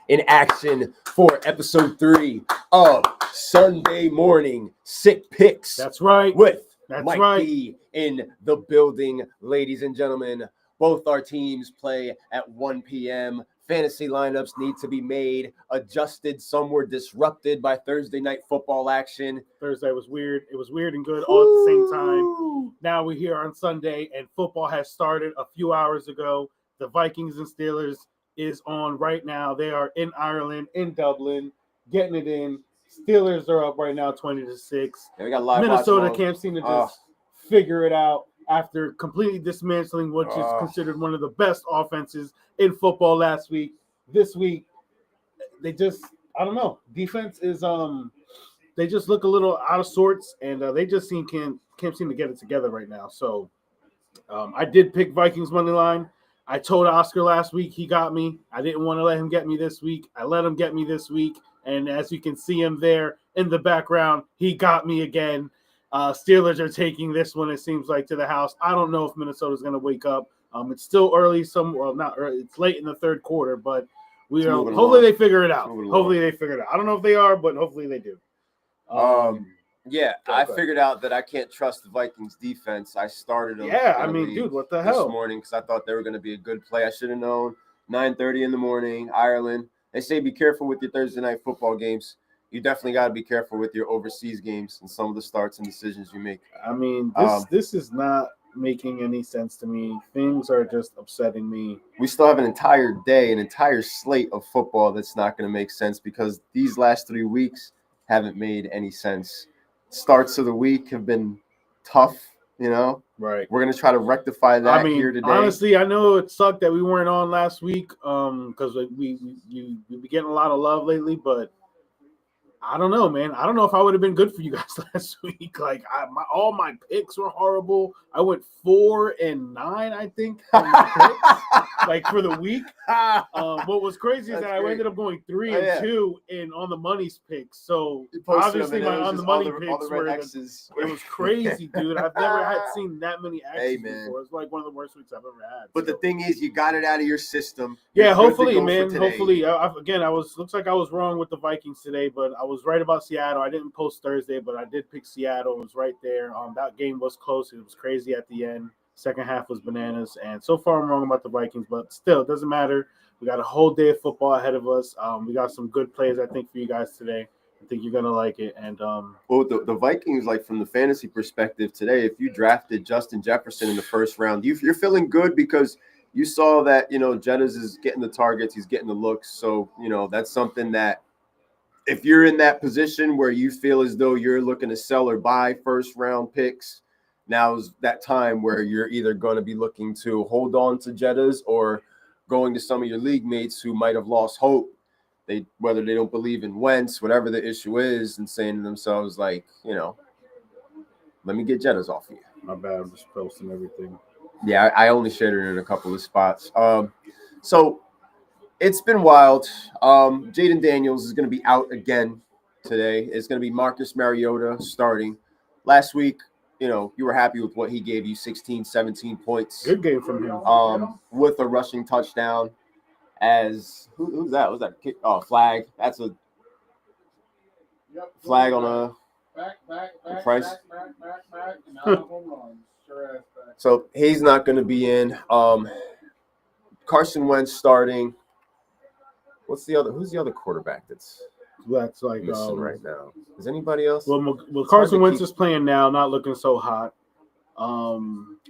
in action for episode 3 of Sunday Morning Sick Picks. That's right. With Mike B in the building, ladies and gentlemen. Both our teams play at 1 p.m. Fantasy lineups need to be made, adjusted. Some were disrupted by Thursday night football action. Thursday was weird. It was weird and good all at the same time. Now we're here on Sunday, and football has started a few hours ago. The Vikings and Steelers is on right now. They are in Ireland, in Dublin, getting it in. Steelers are up right now 20-6. Yeah, we got live Minnesota can't seem to just figure it out after completely dismantling what is considered one of the best offenses in football last week. This week, they just, I don't know. Defense is they just look a little out of sorts, and they just can't seem to get it together right now. So I did pick Vikings money line. I told Oscar last week he got me. I didn't want to let him get me this week. I let him get me this week, and as you can see him there in the background, he got me again. Steelers are taking this one, it seems like, to the house. I don't know if Minnesota's going to wake up. It's still early. Not early. It's late in the third quarter, but hopefully they figure it out. Hopefully they figure it out. I don't know if they are, but hopefully they do. I figured out that I can't trust the Vikings defense. I started them. Yeah, I mean, dude, what the hell? This morning because I thought they were going to be a good play. I should have known. 9:30 in the morning, Ireland. They say be careful with your Thursday night football games. You definitely got to be careful with your overseas games and some of the starts and decisions you make. I mean, this is not making any sense to me. Things are just upsetting me. We still have an entire day, an entire slate of football that's not going to make sense because these last 3 weeks haven't made any sense. Starts of the week have been tough, you know? Right. We're going to try to rectify that here today. Honestly, I know it sucked that we weren't on last week because we be getting a lot of love lately, but I don't know, man. I don't know if I would have been good for you guys last week. Like, all my picks were horrible. I went 4-9, I think, like for the week. What was crazy is that I ended up going 3-2 on the money's picks. So obviously my on the money picks were it was crazy, dude. I've never seen that many X's before. It's like one of the worst weeks I've ever had. But the thing is, you got it out of your system. Yeah, hopefully, man. Hopefully, looks like I was wrong with the Vikings today, but I was right about Seattle. I didn't post Thursday, but I did pick Seattle. It was right there. That game was close. It was crazy at the end. Second half was bananas. And so far, I'm wrong about the Vikings, but still, it doesn't matter. We got a whole day of football ahead of us. We got some good plays, I think, for you guys today. I think you're going to like it. And the Vikings, like from the fantasy perspective today, if you drafted Justin Jefferson in the first round, you're feeling good because you saw that, Jettas is getting the targets. He's getting the looks. So, that's something that if you're in that position where you feel as though you're looking to sell or buy first-round picks, now's that time where you're either going to be looking to hold on to Jettas or going to some of your league mates who might have lost hope, whether they don't believe in Wentz, whatever the issue is, and saying to themselves, like, let me get Jettas off of you. My bad, I'm just posting everything. Yeah, I only shared it in a couple of spots. So it's been wild. Jaden Daniels is going to be out again today. It's going to be Marcus Mariota starting. Last week, you were happy with what he gave you, 16, 17 points. Good game from him. With a rushing touchdown. Who's that? Was that a kick? Oh, flag. That's a flag on a price. So he's not going to be in. Carson Wentz starting. Who's the other quarterback that's like missing right now? Is anybody else? Well, Carson Wentz is playing now, not looking so hot.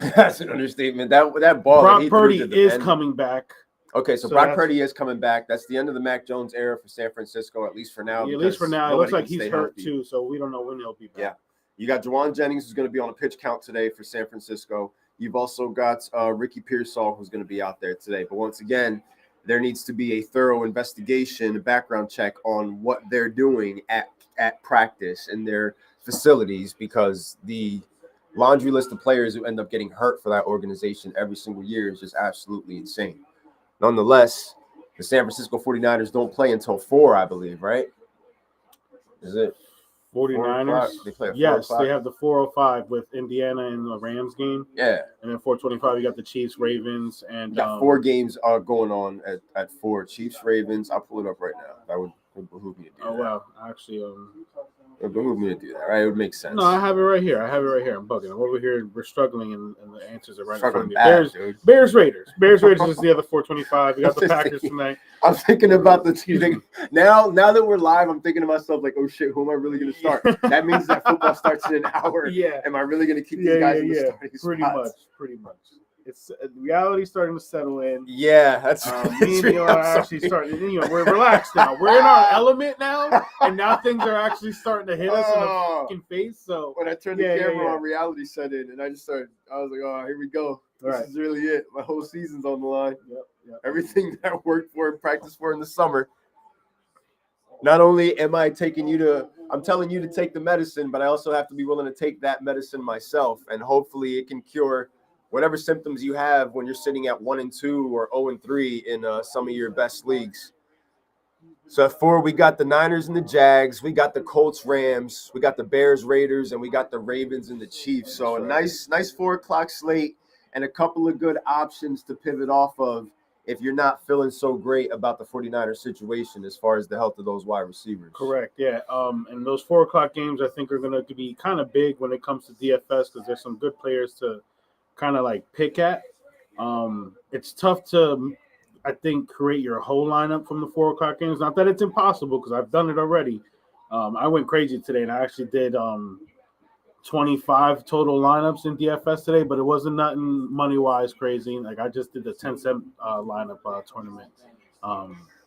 That's an understatement. That ball. Brock Purdy is coming back. Okay, so Brock Purdy is coming back. That's the end of the Mac Jones era for San Francisco, at least for now. Yeah, at least for now. It looks like he's hurt too, so we don't know when he'll be back. Yeah. You got Juwan Jennings, who's going to be on a pitch count today for San Francisco. You've also got Ricky Pearsall, who's going to be out there today. But once again, there needs to be a thorough investigation, a background check on what they're doing at practice in their facilities, because the laundry list of players who end up getting hurt for that organization every single year is just absolutely insane. Nonetheless, the San Francisco 49ers don't play until 4, I believe, right? Is it? 49ers. They play at 4 Yes, o'clock. they have the 4:05 with Indiana in the Rams game. Yeah. And then 4:25, you got the Chiefs, Ravens, and You got 4 games going on at 4. Chiefs, Ravens. I'll pull it up right now. That would behoove me to do that. Oh, wow. Actually, it would behoove me to do that, right? It would make sense. No, I have it right here. I'm bugging. I'm over here. We're struggling, and the answers are right in front of me. Bad, Bears, Raiders. Bears, Raiders is the other 4:25. We got the Packers tonight. I'm thinking about the team. Now that we're live, I'm thinking to myself, like, oh, shit, who am I really going to start? That means that football starts in an hour. Yeah. Am I really going to keep these guys in the starting spots? Pretty much. It's reality starting to settle in. Yeah, that's me and Neil are actually starting. We're relaxed now. We're in our element now, and now things are actually starting to hit us in the fucking face. So when I turned the camera on, reality set in, and I was like, oh, here we go. This is really it. My whole season's on the line. Yep. Everything that I worked for and practiced for in the summer. Not only am I telling you to take the medicine, but I also have to be willing to take that medicine myself, and hopefully it can cure whatever symptoms you have when you're sitting at 1-2 or 0-3 in some of your best leagues. So at 4, we got the Niners and the Jags, we got the Colts, Rams, we got the Bears, Raiders, and we got the Ravens and the Chiefs. So a nice 4 o'clock slate and a couple of good options to pivot off of if you're not feeling so great about the 49ers situation as far as the health of those wide receivers. Correct, yeah. And those 4 o'clock games I think are going to be kind of big when it comes to DFS because there's some good players to kind of like pick at. It's tough to, I think, create your whole lineup from the 4 o'clock games. Not that it's impossible because I've done it already. I went crazy today and I actually did 25 total lineups in DFS today, but it wasn't nothing money-wise crazy. Like I just did the 10-cent lineup tournament.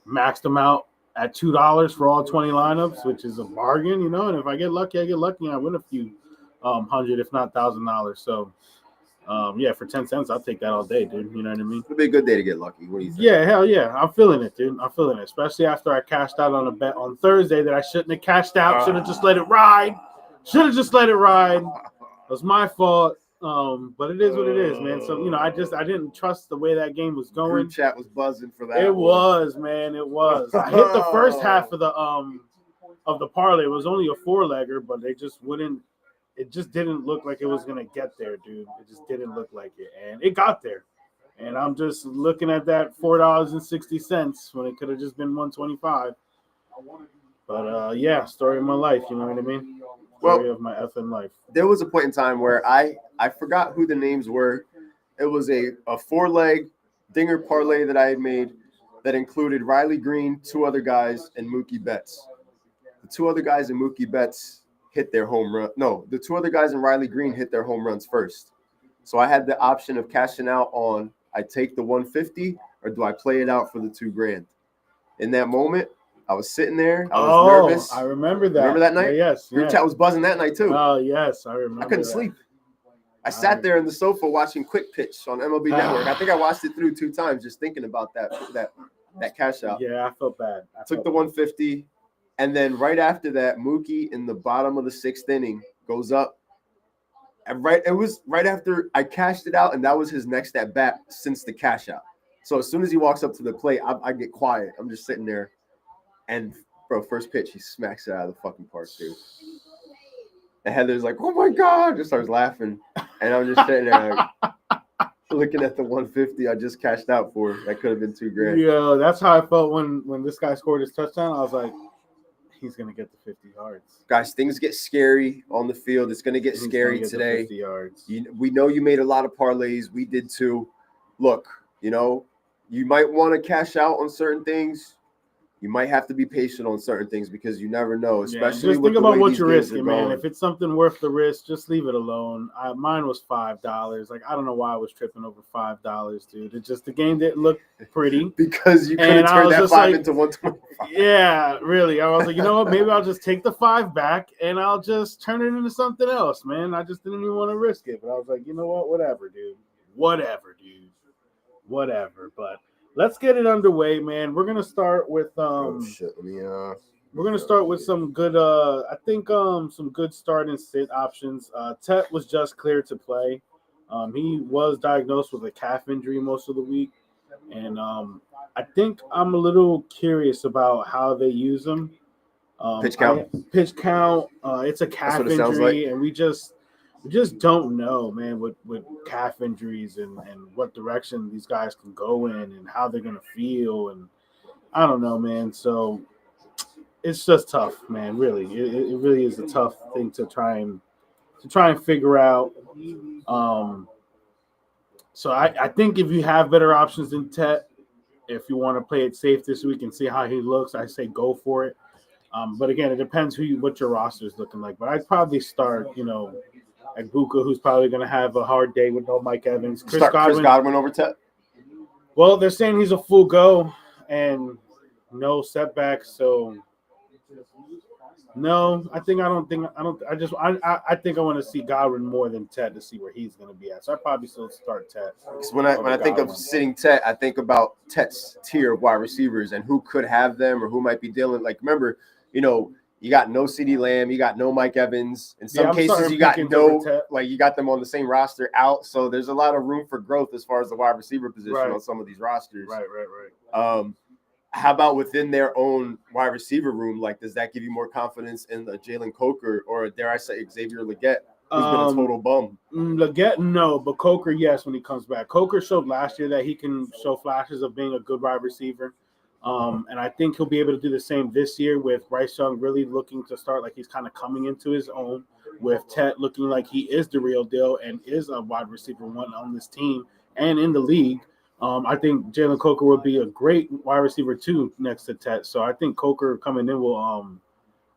Maxed them out at $2 for all 20 lineups, which is a bargain, And if I get lucky, and I win a few hundred, if not $1,000. So, for 10 cents, I'll take that all day, dude. You know what I mean? It'll be a good day to get lucky. What do you think? Yeah, hell yeah. I'm feeling it, dude. I'm feeling it, especially after I cashed out on a bet on Thursday that I shouldn't have cashed out. Should have just let it ride. It was my fault. But it is what it is, man. So, I didn't trust the way that game was going. Group chat was buzzing for that. It was, man. It was. I hit the first half of the parlay. It was only a 4-legger, but they just wouldn't. It just didn't look like it was going to get there, dude. It just didn't look like it. And it got there. And I'm just looking at that $4.60 when it could have just been $1.25. But, story of my life, you know what I mean? Story of my effing life. There was a point in time where I forgot who the names were. It was a 4-leg dinger parlay that I had made that included Riley Green, 2 other guys, and Mookie Betts. The 2 other guys and Mookie Betts hit their home run. No, the 2 other guys and Riley Green hit their home runs first. So I had the option of cashing out on, I take the 150 or do I play it out for the $2,000? In that moment, I was sitting there. I was nervous. I remember that. Remember that night? Yes. Group chat was buzzing that night too. Oh, yes. I remember. I couldn't sleep. I sat there in the sofa watching Quick Pitch on MLB Network. I think I watched it through 2 times just thinking about that cash out. Yeah, I felt bad. Took the 150. And then right after that, Mookie in the bottom of the 6th inning goes up. And it was right after I cashed it out, and that was his next at bat since the cash out. So as soon as he walks up to the plate, I get quiet. I'm just sitting there. And, bro, first pitch, he smacks it out of the fucking park, dude. And Heather's like, oh, my God. Just starts laughing. And I'm just sitting there like, looking at the 150 I just cashed out for. That could have been $2,000. Yeah, that's how I felt when this guy scored his touchdown. I was like, he's going to get the 50 yards. Guys, things get scary on the field. It's going to get scary today. 50 yards. We know you made a lot of parlays. We did too. Look, you might want to cash out on certain things. You might have to be patient on certain things because you never know, especially just with think the about way what these you're games risking, are man. going. If it's something worth the risk, just leave it alone. Mine was $5. Like, I don't know why I was tripping over $5, dude. It just, the game didn't look pretty. Because you couldn't turn that 5 into 125. Yeah, really. I was like, you know what? Maybe I'll just take the 5 back and I'll just turn it into something else, man. I just didn't even want to risk it. But I was like, you know what? Whatever, dude. Whatever. But let's get it underway, man. We're gonna start with we're gonna start with some good some good start and sit options. Tet was just cleared to play. He was diagnosed with a calf injury most of the week, and I think I'm a little curious about how they use him. Pitch count. It's a calf injury, and we just don't know, man, with calf injuries and what direction these guys can go in and how they're gonna feel, and I don't know, man. So it's just tough, man. Really, it really is a tough thing to try and figure out. So I think if you have better options than Tet, if you want to play it safe this week and see how he looks, I say go for it. But again, it depends what your roster is looking like. But I'd probably start, Agbuka, who's probably going to have a hard day with no Mike Evans. Chris Godwin over Tet? Well, they're saying he's a full go and no setbacks. So no, I think I want to see Godwin more than Tet to see where he's going to be at. So I'd probably still start Tet. When I think of sitting Tet, I think about Tet's tier of wide receivers and who could have them or who might be dealing. Like, remember, you got no CeeDee Lamb, you got no Mike Evans. In some cases, you got you got them on the same roster out. So there's a lot of room for growth as far as the wide receiver position on some of these rosters. Right. How about within their own wide receiver room? Like, does that give you more confidence in the Jalen Coker or dare I say Xavier Legette, who's been a total bum? Legette, no, but Coker, yes, when he comes back. Coker showed last year that he can show flashes of being a good wide receiver. And I think he'll be able to do the same this year with Bryce Young really looking to start like he's kind of coming into his own, with Tet looking like he is the real deal and is a wide receiver one on this team and in the league. I think Jalen Coker would be a great wide receiver too next to Tet. So I think Coker coming in will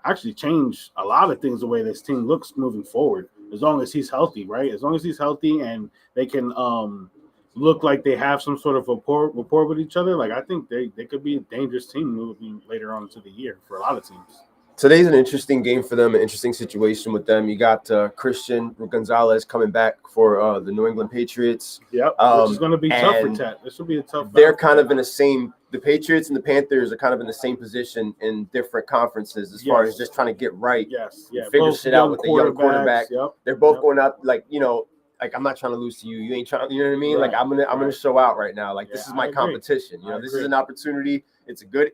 actually change a lot of things the way this team looks moving forward, as long as he's healthy, right? As long as he's healthy and they can look like they have some sort of rapport with each other, like I think they could be a dangerous team moving later on into the year for a lot of teams. Today's an interesting game for them, an interesting situation with them. You got Christian Gonzalez coming back for the New England Patriots. Yep, which is going to be tough for Tet. This will be a tough. They're kind of in the same. The Patriots and the Panthers are kind of in the same position in different conferences as far as just trying to get right. Figure shit out with the young quarterback. Yep. They're both going out like I'm not trying to lose to you. You ain't trying. You know what I mean? Right. Like I'm gonna show out right now. Like this is my competition. This is an opportunity. It's a good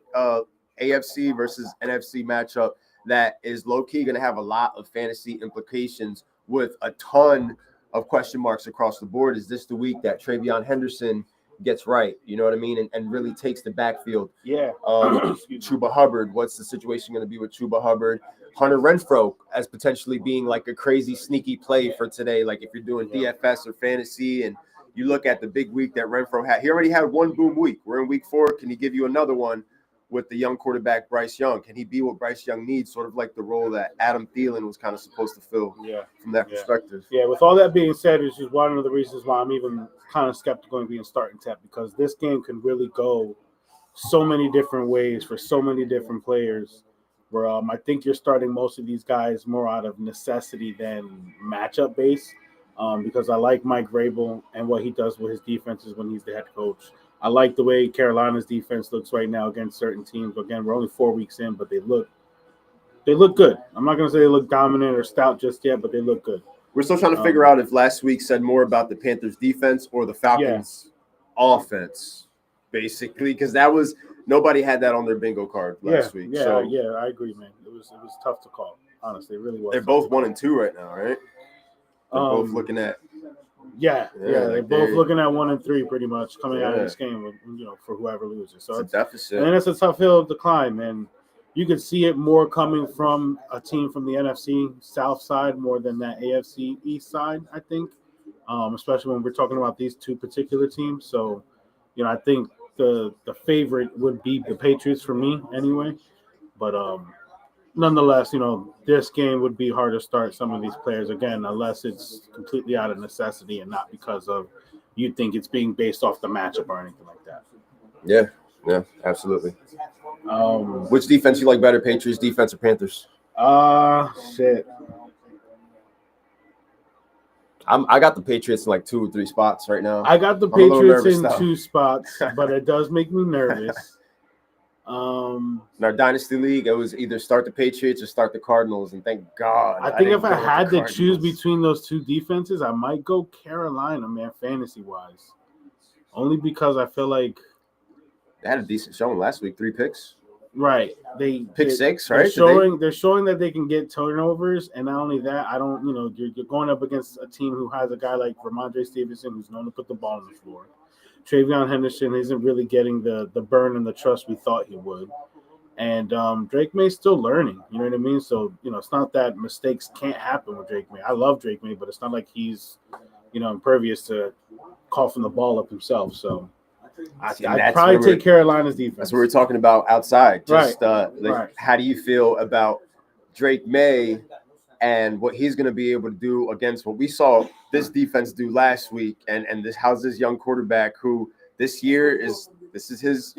AFC versus NFC matchup that is low-key going to have a lot of fantasy implications with a ton of question marks across the board. Is this the week that Travion Henderson gets right? You know what I mean? And really takes the backfield. Yeah. Chuba Hubbard, what's the situation going to be with Chuba Hubbard? Hunter Renfrow as potentially being like a crazy sneaky play for today. Like if you're doing DFS or fantasy and you look at the big week that Renfrow had. He already had one boom week. We're in week 4. Can he give you another one with the young quarterback Bryce Young? Can he be what Bryce Young needs, sort of like the role that Adam Thielen was kind of supposed to fill from that perspective? Yeah, with all that being said, it's just one of the reasons why I'm even kind of skeptical in being starting Tet, because this game can really go so many different ways for so many different players where I think you're starting most of these guys more out of necessity than matchup base, because I like Mike Vrabel and what he does with his defenses when he's the head coach. I like the way Carolina's defense looks right now against certain teams. Again, we're only 4 weeks in, but they look good. I'm not going to say they look dominant or stout just yet, but they look good. We're still trying to figure out if last week said more about the Panthers defense or the Falcons offense, basically, because that was nobody had that on their bingo card last week. Yeah, I agree, man. It was tough to call. Honestly, it really was. They're both 1-2 right now, right? They're both looking at. They're both looking at 1-3 pretty much coming out of this game, for whoever loses. So it's a deficit, and it's a tough hill to climb, and you could see it more coming from a team from the NFC South side more than that AFC East side, I think, especially when we're talking about these two particular teams. So, I think the favorite would be the Patriots for me anyway, but nonetheless, this game would be hard to start some of these players again, unless it's completely out of necessity and not because of you think it's being based off the matchup or anything like that. Yeah, absolutely. Which defense you like better, Patriots defense or Panthers? Shit. I got the Patriots in like 2 or 3 spots right now. I got the Patriots in 2 spots, but it does make me nervous. In our Dynasty League, it was either start the Patriots or start the Cardinals, and thank God. I think if I had to choose between those 2 defenses, I might go Carolina, man, fantasy-wise. Only because I feel like they had a decent showing last week, 3 picks. Right. Pick six, right? They're showing that they can get turnovers, and not only that, you're going up against a team who has a guy like Ramondre Stevenson who's known to put the ball on the floor. Travion Henderson isn't really getting the burn and the trust we thought he would. And Drake May's still learning, you know what I mean? So, it's not that mistakes can't happen with Drake May. I love Drake May, but it's not like he's, impervious to coughing the ball up himself. So I'd probably take Carolina's defense. That's what we're talking about outside. Just right. How do you feel about Drake May and what he's going to be able to do against what we saw this defense do last week? And how's this young quarterback who this year is his,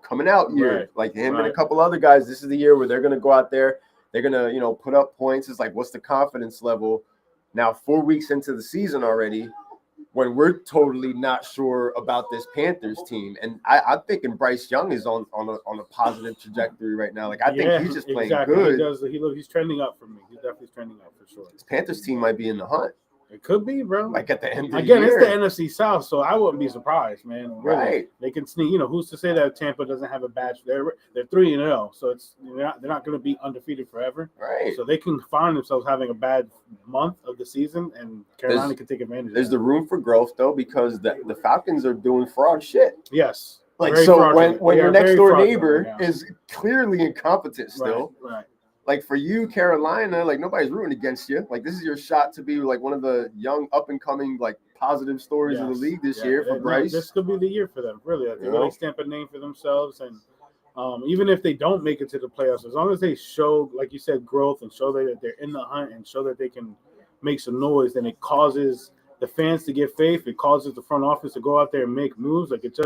coming out year, right. like him and a couple other guys. This is the year where they're going to go out there. They're going to, put up points. It's like, what's the confidence level now 4 weeks into the season already when we're totally not sure about this Panthers team? And I'm thinking Bryce Young is on a positive trajectory right now. Like, I think he's just playing good. He's trending up for me. He's definitely trending up for sure. This Panthers team might be in the hunt. It could be, bro. Like at the end of the year. Again, it's the NFC South, so I wouldn't be surprised, man. Really. Right. They can sneak. Who's to say that Tampa doesn't have a badge? They're 3-0, so they're not going to be undefeated forever. Right. So they can find themselves having a bad month of the season, and Carolina can take advantage. There's the room for growth though, because the Falcons are doing fraud shit. Yes. Like, so when your next door neighbor is clearly incompetent still. Right. Like, for you, Carolina, like, nobody's rooting against you. Like, this is your shot to be, like, one of the young, up-and-coming, like, positive stories of the league this year for Bryce. This could be the year for them, really. They really stamp a name for themselves. And even if they don't make it to the playoffs, as long as they show, like you said, growth and show that they're in the hunt and show that they can make some noise, then it causes the fans to get faith. It causes the front office to go out there and make moves. Like, it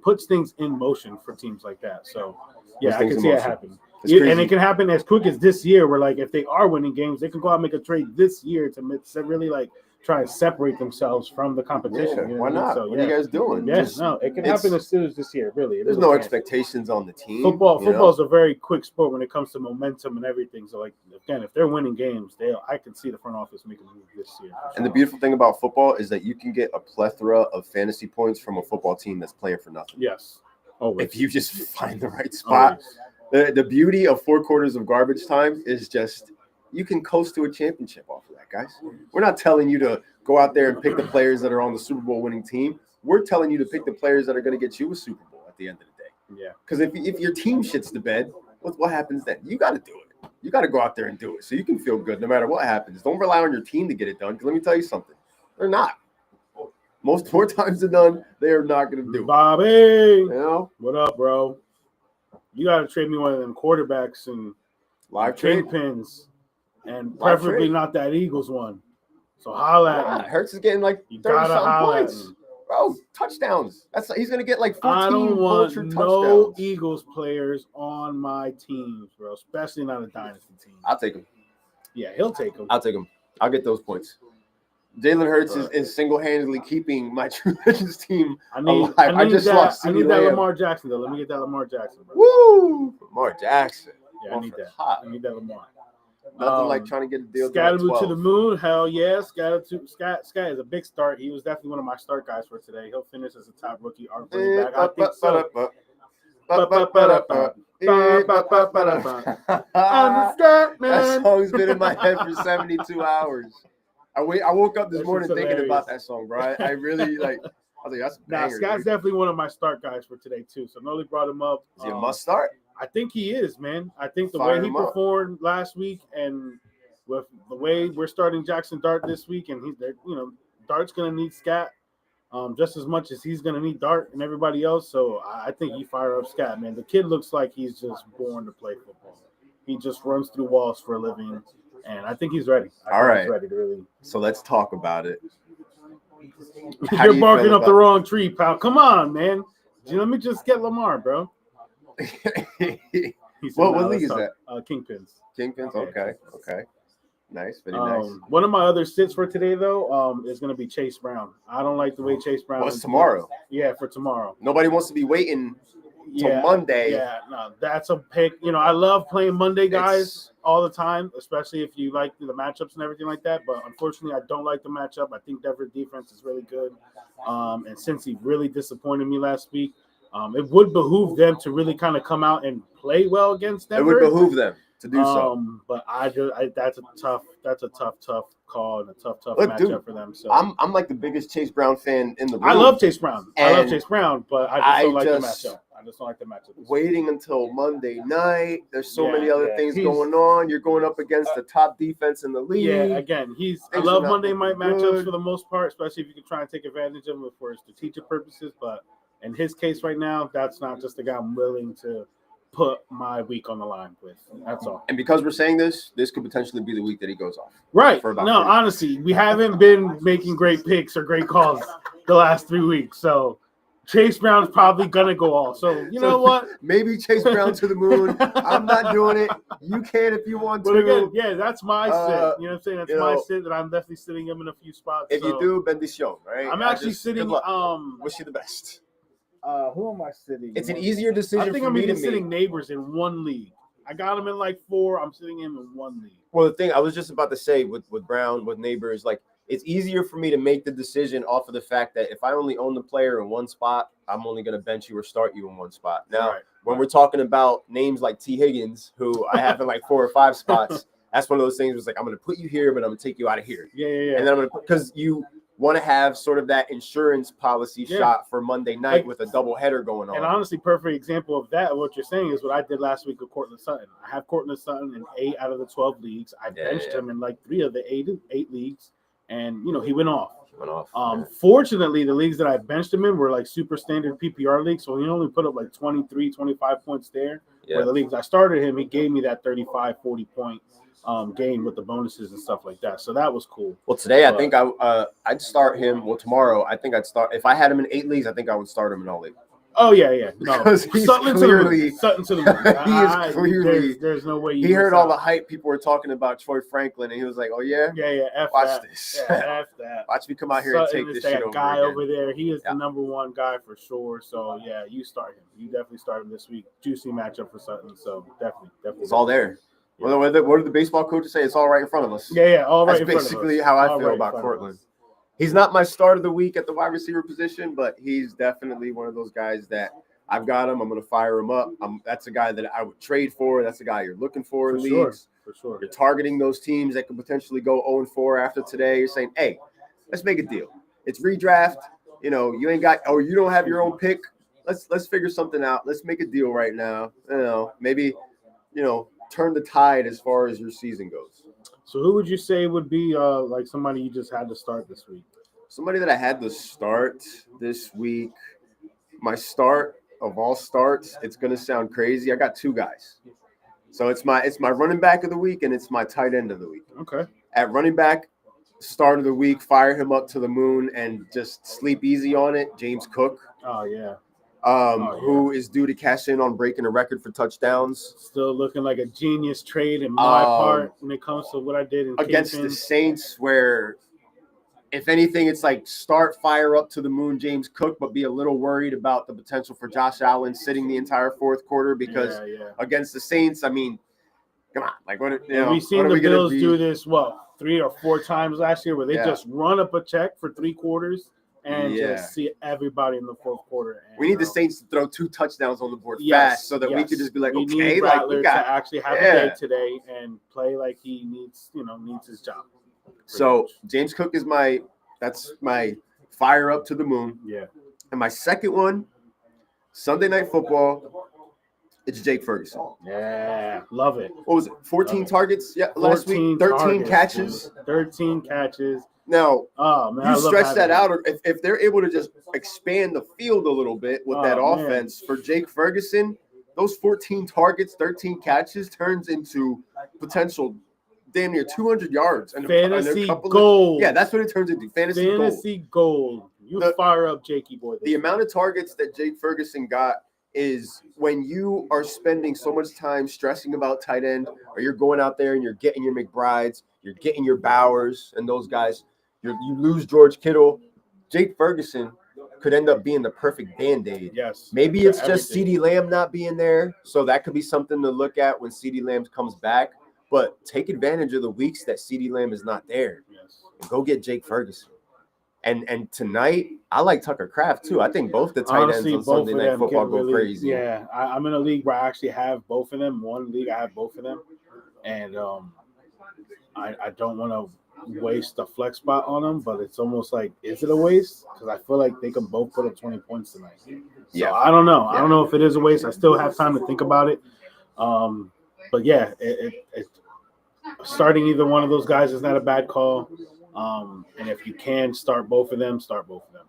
puts things in motion for teams like that. So, yeah, I can see it happen. And it can happen as quick as this year, where, like, if they are winning games, they can go out and make a trade this year to really, like, try and separate themselves from the competition. Yeah, why not? So, what are you guys doing? Yes, it can happen as soon as this year, really. There's no expectations on the team. Football is a very quick sport when it comes to momentum and everything. So, like, again, if they're winning games, I can see the front office making a move this year. And the beautiful thing about football is that you can get a plethora of fantasy points from a football team that's playing for nothing. Yes. Always. If you just find the right spot. Always. The beauty of 4 quarters of garbage time is just you can coast to a championship off of that, guys. We're not telling you to go out there and pick the players that are on the Super Bowl winning team. We're telling you to pick the players that are going to get you a Super Bowl at the end of the day. Yeah. Because if your team shits the bed, what happens then? You got to do it. You got to go out there and do it so you can feel good no matter what happens. Don't rely on your team to get it done. Because let me tell you something. They're not. Most more times than none, they are not going to do it. Bobby, what up, bro? You got to trade me one of them quarterbacks and live kingpins, and preferably not that Eagles one. So holla at me. Hurts is getting like 30-something points. Bro, touchdowns. He's going to get like 14 I don't want touchdowns. No Eagles players on my teams, bro, especially not a dynasty team. I'll take him. Yeah, he'll take him. I'll take him. I'll get those points. Jalen Hurts is single-handedly keeping my True Legends team alive. I need that Lamar Jackson, though. Let me get that Lamar Jackson. Bro. Woo! Lamar Jackson. Yeah, I need that. I need that Lamar. Nothing like trying to get a deal done. Scatterboo to the moon. Hell yeah. Scat is a big start. He was definitely one of my start guys for today. He'll finish as a top rookie arc running back. I think so. I'm the scat man. That song's been in my head for 72 hours. I woke up this morning thinking about that song, bro. I really like. I was like, that's a banger. Scott's definitely one of my start guys for today too. So Noli brought him up. Is he a must start? I think he is, man. I think the way he performed last week, and with the way we're starting Jackson Dart this week, and Dart's gonna need Scat just as much as he's gonna need Dart and everybody else. So I think you fire up Scat, man. The kid looks like he's just born to play football. He just runs through walls for a living. And I think he's ready. He's ready to really. So let's talk about it. You're barking up the wrong tree, pal. Come on, man. Let me just get Lamar, bro. What league is that? Kingpins. Kingpins. Okay. Nice. Very nice. One of my other sits for today, though, is going to be Chase Brown. I don't like the way Chase Brown. What's tomorrow? Yeah, for tomorrow. Nobody wants to be waiting till Monday. Yeah, no, that's a pick. I love playing Monday guys all the time, especially if you like the matchups and everything like that. But unfortunately, I don't like the matchup. I think Denver defense is really good. And since he really disappointed me last week, It would behoove them to really kind of come out and play well against Denver. It would behoove them to do so. But that's a tough call and a tough matchup for them. So I'm like the biggest Chase Brown fan in the room. I love Chase Brown. But I just don't like the matchup. I just don't like the matchup. Waiting until Monday night. There's so many other things going on. You're going up against the top defense in the league. Yeah, again, I love Monday night matchups for the most part, especially if you can try and take advantage of them for strategic purposes. But in his case right now, that's not just the guy I'm willing to put my week on the line with. That's all. And because we're saying this could potentially be the week that he goes off. Right. No, honestly, we haven't been making great picks or great calls the last 3 weeks. So Chase Brown's probably gonna go off. So you know what? Maybe Chase Brown to the moon. I'm not doing it. You can if you want to. But again, yeah, that's my sit. You know what I'm saying? That's my sit that I'm definitely sitting him in a few spots. If you do, bendición, right? I'm actually sitting. Wish you the best. Who am I sitting? It's an easier decision. I think I'm even sitting neighbors in one league. I got him in like 4. I'm sitting him in one league. Well, the thing I was just about to say with Brown, with neighbors, like it's easier for me to make the decision off of the fact that if I only own the player in one spot, I'm only going to bench you or start you in one spot. Now, when we're talking about names like T. Higgins, who I have in like 4 or 5 spots, that's one of those things was like, I'm going to put you here, but I'm going to take you out of here. Yeah. And then I'm going to because you want to have sort of that insurance policy shot for Monday night with a double header going on. And honestly, perfect example of that, what you're saying is what I did last week with Cortland Sutton. I have Cortland Sutton in 8 out of the 12 leagues. I benched him in like 3 of the 8 leagues. And, he went off. Fortunately, the leagues that I benched him in were like super standard PPR leagues. So he only put up like 23, 25 points there. Yeah. Where the leagues I started him, he gave me that 35, 40 point game with the bonuses and stuff like that. So that was cool. Well, today I think I'd start him. Well, tomorrow I think I'd start. If I had him in 8 leagues, I think I would start him in all 8. Oh, yeah. No, because he's Sutton clearly – Sutton to the moon. He is clearly – there's no way he heard all the hype people were talking about Troy Franklin, and he was like, oh, yeah? Yeah, Watch this. Yeah, F that. Watch me come out here Sutton and take this is shit that over guy again. over there. He is the number one guy for sure. So, yeah, you start him. You definitely start him this week. Juicy matchup for Sutton. So, definitely. It's all there. Yeah. What did the baseball coaches say? It's all right in front of us. Yeah, all right in front of us. That's basically how I feel about Cortland. He's not my start of the week at the wide receiver position, but he's definitely one of those guys that I've got him. I'm going to fire him up. That's a guy that I would trade for. That's a guy you're looking for in leagues. For sure. You're targeting those teams that could potentially go 0-4 after today. You're saying, hey, let's make a deal. It's redraft. You ain't got – or you don't have your own pick. Let's figure something out. Let's make a deal right now. Maybe, turn the tide as far as your season goes. So who would you say would be like somebody you just had to start this week? Somebody that I had to start this week, my start of all starts, it's going to sound crazy. I got 2 guys. So it's my running back of the week and it's my tight end of the week. Okay. At running back, start of the week, fire him up to the moon and just sleep easy on it. James Cook. Oh, yeah. Who is due to cash in on breaking a record for touchdowns. Still looking like a genius trade in my part when it comes to what I did in against the Saints, where if anything, it's like start fire up to the moon James Cook, but be a little worried about the potential for Josh Allen sitting the entire 4th quarter because against the Saints, I mean, come on, like we've seen the Bills do this 3 or 4 times last year where they just run up a check for 3 quarters. And just see everybody in the 4th quarter. And, we need the Saints to throw 2 touchdowns on the board fast so that we could just be like, we okay, need Rattler we got to actually have a day today and play like he needs his job. So James Cook is that's my fire up to the moon. Yeah. And my second one, Sunday Night Football, it's Jake Ferguson. Yeah, love it. What was it? 14 targets? Yeah, last week. 13 catches. 13 catches. Now, you stretch that out, or if they're able to just expand the field a little bit with that offense for Jake Ferguson, those 14 targets, 13 catches turns into potential damn near 200 yards. And fantasy gold. Yeah, that's what it turns into. Fantasy gold. Fire up Jakey boy. The amount of targets that Jake Ferguson got is when you are spending so much time stressing about tight end, or you're going out there and you're getting your McBrides, you're getting your Bowers and those guys. You lose George Kittle. Jake Ferguson could end up being the perfect Band-Aid. Yes. Maybe it's just CeeDee Lamb not being there, so that could be something to look at when CeeDee Lamb comes back. But take advantage of the weeks that CeeDee Lamb is not there. Yes. And go get Jake Ferguson. And tonight, I like Tucker Kraft too. I think both the tight ends on Sunday Night Football go crazy. Yeah, I'm in a league where I actually have both of them. One league I have both of them, and I don't want to waste a flex spot on them, but it's almost like, is it a waste? Because I feel like they can both put up 20 points tonight. So I don't know. I don't know if it is a waste. I still have time to think about it. But yeah, it starting either one of those guys is not a bad call. And if you can start both of them, start both of them.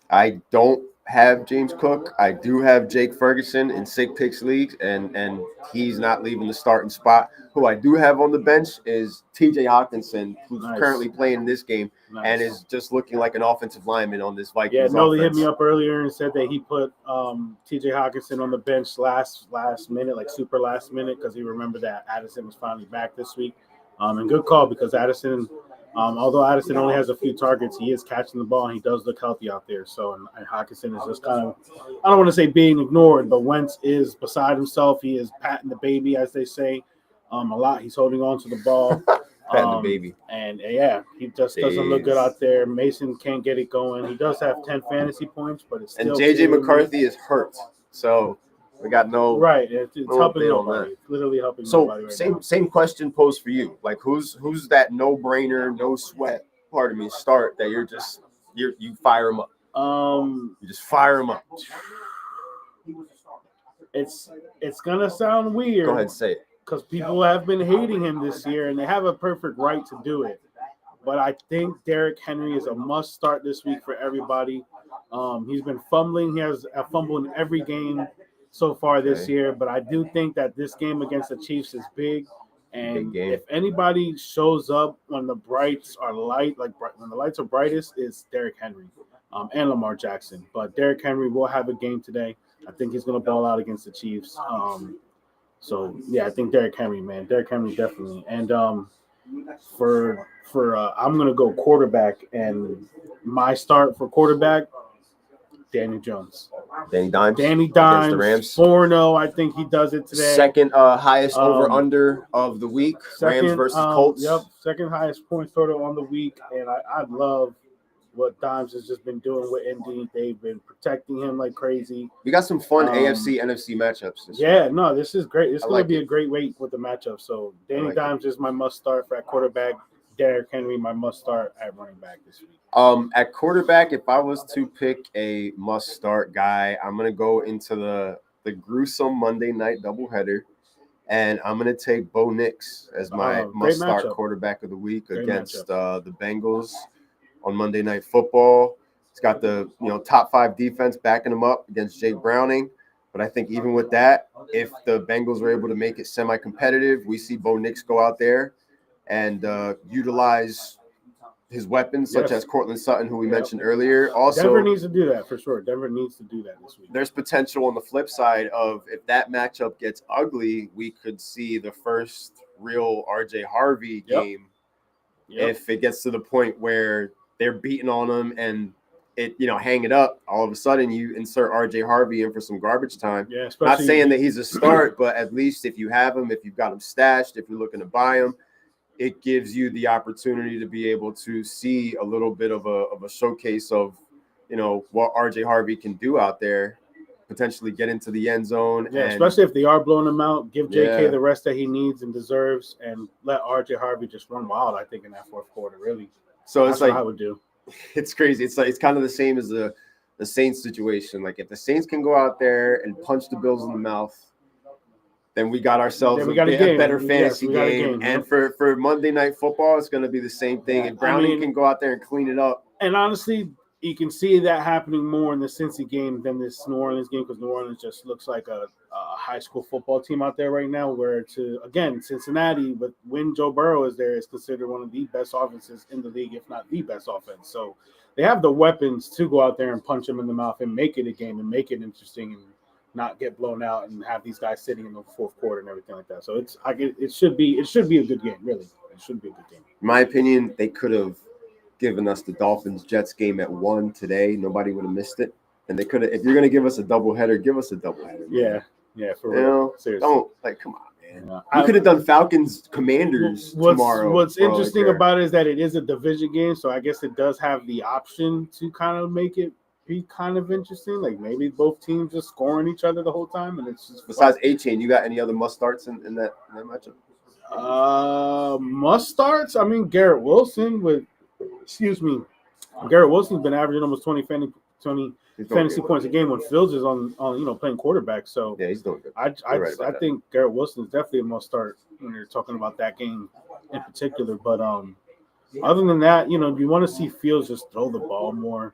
I don't have James Cook. I do have Jake Ferguson in Sick Picks leagues, and he's not leaving the starting spot. Who I do have on the bench is TJ Hawkinson, who's currently playing this game and is just looking like an offensive lineman on this Vikings offense. Yeah, Noli hit me up earlier and said that he put TJ Hawkinson on the bench last minute, like super last minute, because he remembered that Addison was finally back this week. And good call, because Addison, although Addison only has a few targets, he is catching the ball and he does look healthy out there. So, and Hawkinson is just kind of, I don't want to say being ignored, but Wentz is beside himself. He is patting the baby, as they say, a lot. He's holding on to the ball. Patting the baby. And yeah, he just doesn't look good out there. Mason can't get it going. He does have 10 fantasy points, but it's still. And JJ McCarthy is hurt. So we got no. Right. It's helping nobody. It's literally helping nobody. Right same question posed for you. Like, who's that no-brainer, no sweat, pardon me, start that you fire him up? You just fire him up. It's gonna sound weird. Go ahead and say it. Because people have been hating him this year, and they have a perfect right to do it. But I think Derrick Henry is a must start this week for everybody. He's been fumbling. He has a fumble in every game so far this year. But I do think that this game against the Chiefs is big. And if anybody shows up when the brights are light, like when the lights are brightest, it's Derrick Henry and Lamar Jackson. But Derrick Henry will have a game today. I think he's going to ball out against the Chiefs. So yeah, I think Derrick Henry, man. Derrick Henry definitely. And for I'm gonna go quarterback, and my start for quarterback, Daniel Jones. Danny Dimes. Against the Rams. 4-0. I think he does it today. Second highest over under of the week. Rams versus Colts. Yep, second highest points total on the week, and I love what Dimes has just been doing with Indy. They've been protecting him like crazy. We got some fun AFC, NFC matchups this week. No, this is great. It's going to be a great week with the matchup. So Danny Dimes is my must start for at quarterback. Derrick Henry, my must start at running back this week. At quarterback, if I was to pick a must start guy, I'm going to go into the gruesome Monday night doubleheader, and I'm going to take Bo Nix as my must start quarterback of the week against the Bengals on Monday Night Football. He's got the top 5 defense backing him up against Jake Browning. But I think even with that, if the Bengals are able to make it semi-competitive, we see Bo Nix go out there and utilize his weapons, such as Cortland Sutton, who we mentioned earlier. Also, Denver needs to do that for sure. Denver needs to do that this week. There's potential on the flip side of if that matchup gets ugly, we could see the first real RJ Harvey game. If it gets to the point where they're beating on him and it, hang it up, all of a sudden you insert RJ Harvey in for some garbage time. Yeah, not saying that he's a start, but at least if you have him, if you've got him stashed, if you're looking to buy him, it gives you the opportunity to be able to see a little bit of a showcase of, what RJ Harvey can do out there, potentially get into the end zone. Yeah, especially if they are blowing him out, give JK the rest that he needs and deserves, and let RJ Harvey just run wild, I think, in that fourth quarter, really. So it's like I would do. It's crazy. It's kind of the same as the Saints situation. Like if the Saints can go out there and punch the Bills in the mouth, then we got ourselves a better fantasy game. And for Monday Night Football, it's going to be the same thing. If Browning can go out there and clean it up. And honestly, you can see that happening more in the Cincy game than this New Orleans game, because New Orleans just looks like a high school football team out there right now, where Cincinnati, when Joe Burrow is there, is considered one of the best offenses in the league, if not the best offense. So they have the weapons to go out there and punch them in the mouth and make it a game and make it interesting and not get blown out and have these guys sitting in the fourth quarter and everything like that. So it should be a good game, really. It should be a good game. In my opinion, they could have given us the Dolphins-Jets game at 1 today. Nobody would have missed it. And they could have, if you're going to give us a doubleheader, give us a doubleheader. Yeah, for real. Seriously. Come on, man. You could have done Falcons Commanders tomorrow. What's interesting about it is that it is a division game, so I guess it does have the option to kind of make it be kind of interesting. Like maybe both teams just scoring each other the whole time, and it's just besides A-Chain, you got any other must starts in that matchup? Must starts. I mean, Garrett Wilson's been averaging almost 20 fantasy points a game when Fields is on playing quarterback. So yeah, he's doing good. I think Garrett Wilson is definitely a must start when you're talking about that game in particular. But other than that, you want to see Fields just throw the ball more.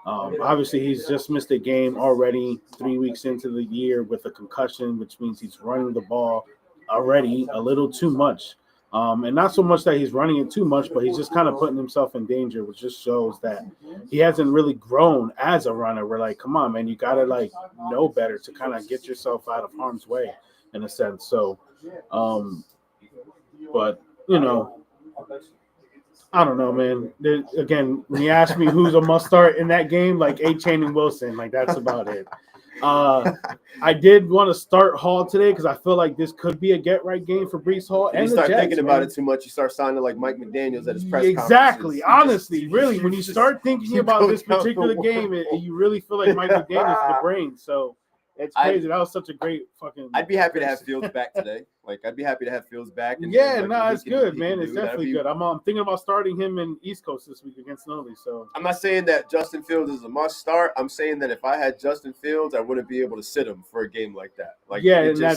Obviously, he's just missed a game already 3 weeks into the year with a concussion, which means he's running the ball already a little too much. And not so much that he's running it too much, but he's just kind of putting himself in danger, which just shows that he hasn't really grown as a runner. We're like, come on, man, you got to know better to kind of get yourself out of harm's way in a sense. So, but, I don't know, man. Again, when you ask me who's a must start in that game, like A-Chain and Wilson, that's about it. I did want to start Hall today because I feel like this could be a get-right game for Breece Hall. And you start thinking about it too much, you start sounding like Mike McDaniels at his press conferences. Exactly. Honestly, really, when you start thinking about this particular game, you really feel like Mike McDaniels is the brain. So it's crazy. That was such a great fucking. I'd be happy to have Fields back today. I'd be happy to have Fields back. It's good, man. It's definitely good. I'm thinking about starting him in East Coast this week against Nolly. So I'm not saying that Justin Fields is a must start. I'm saying that if I had Justin Fields, I wouldn't be able to sit him for a game like that.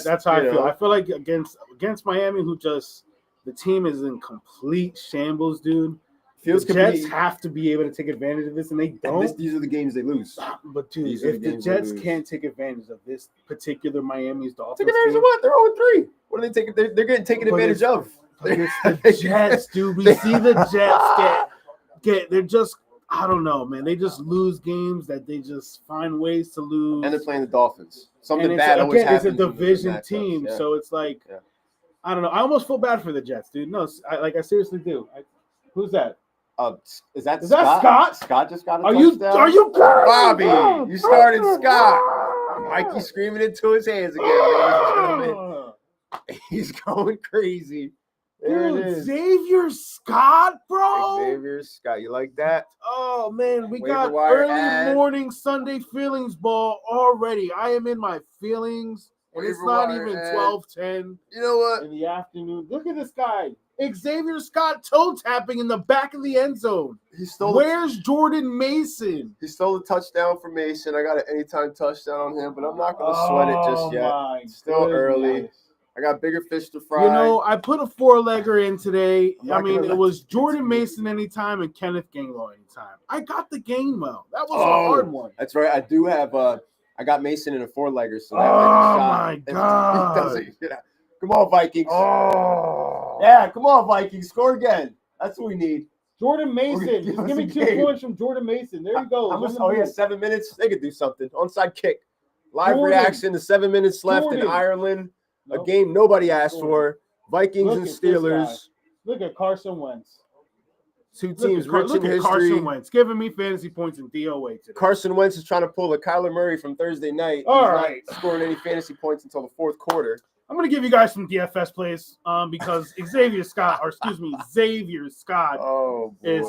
That's how I feel. I feel like against Miami, the team is in complete shambles, dude. The Jets have to be able to take advantage of this, and they don't. And these are the games they lose. But dude, if the Jets can't take advantage of this particular Miami's Dolphins, take advantage of what? They're 0-3. What are they taking? They're getting taken advantage of. It's the Jets, dude. We see the Jets get. They're just. I don't know, man. They just lose games that they just find ways to lose. And they're playing the Dolphins. Something bad always happens. It's a division team, so it's like, I don't know. I almost feel bad for the Jets, dude. No, I seriously do. Who's that? Is that Scott? Scott just got a touchdown. Are you Bobby? You started Scott. Mikey screaming into his hands again, ladies and gentlemen. He's going crazy. There it is. Xavier Scott, bro. Xavier Scott. You like that? Oh, man. We got early morning Sunday feelings ball already. I am in my feelings. And it's not even 12:10. You know what? In the afternoon. Look at this guy. Xavier Scott toe tapping in the back of the end zone. Where's Jordan Mason? He stole a touchdown from Mason. I got an anytime touchdown on him, but I'm not going to sweat it just yet. It's still early. I got bigger fish to fry. I put a 4-legger in today. It was Jordan Mason anytime and Kenneth Gainwell anytime. I got the Gainwell. That was a hard one. That's right. I do have I got Mason in a 4-legger. So my God. Come on, Vikings. Oh. Yeah, come on, Vikings. Score again. That's what we need. Jordan Mason. Just give me 2 points from Jordan Mason. There you go. He has 7 minutes. They could do something. Onside kick. Live reaction to 7 minutes left in Ireland. A game nobody asked for. Vikings and Steelers. Look at Carson Wentz. Two teams rich in history. Carson Wentz giving me fantasy points in DOA today. Carson Wentz is trying to pull a Kyler Murray from Thursday night. He's not scoring any fantasy points until the fourth quarter. I'm going to give you guys some DFS plays because Xavier Scott is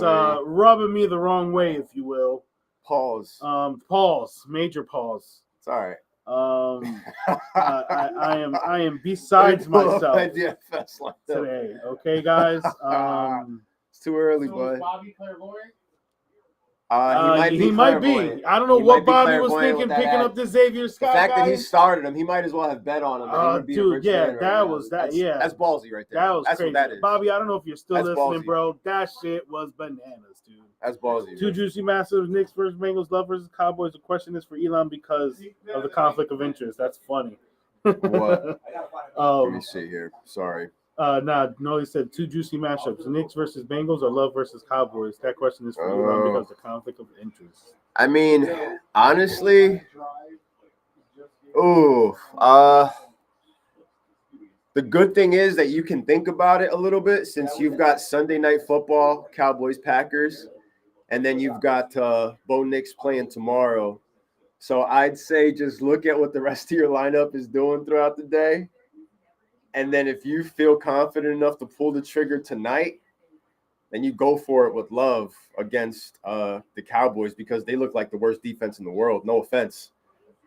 rubbing me the wrong way, if you will. Pause. Major pause. It's all right. I am besides myself DFS like that today. Okay, guys. It's too early, bud. Bobby clairvoyant? He might be. I don't know what Bobby was thinking picking up the Xavier Scott. The fact that he started him, he might as well have bet on him. Dude, that that's ballsy right there. That's crazy. What that is. Bobby, I don't know if you're still listening, bro. That shit was bananas, dude. That's ballsy. Two juicy massives, Knicks versus Bengals, Love versus Cowboys. The question is for Elon because of the conflict of interest. That's funny. What? Let me see here. Sorry. No, he said 2 juicy matchups: Knicks versus Bengals or Love versus Cowboys. That question is for Elon because of the conflict of interest. I mean, honestly, the good thing is that you can think about it a little bit since you've got Sunday Night Football, Cowboys, Packers, and then you've got Bo Nix playing tomorrow. So I'd say just look at what the rest of your lineup is doing throughout the day. And then if you feel confident enough to pull the trigger tonight, then you go for it with love against the Cowboys because they look like the worst defense in the world. No offense,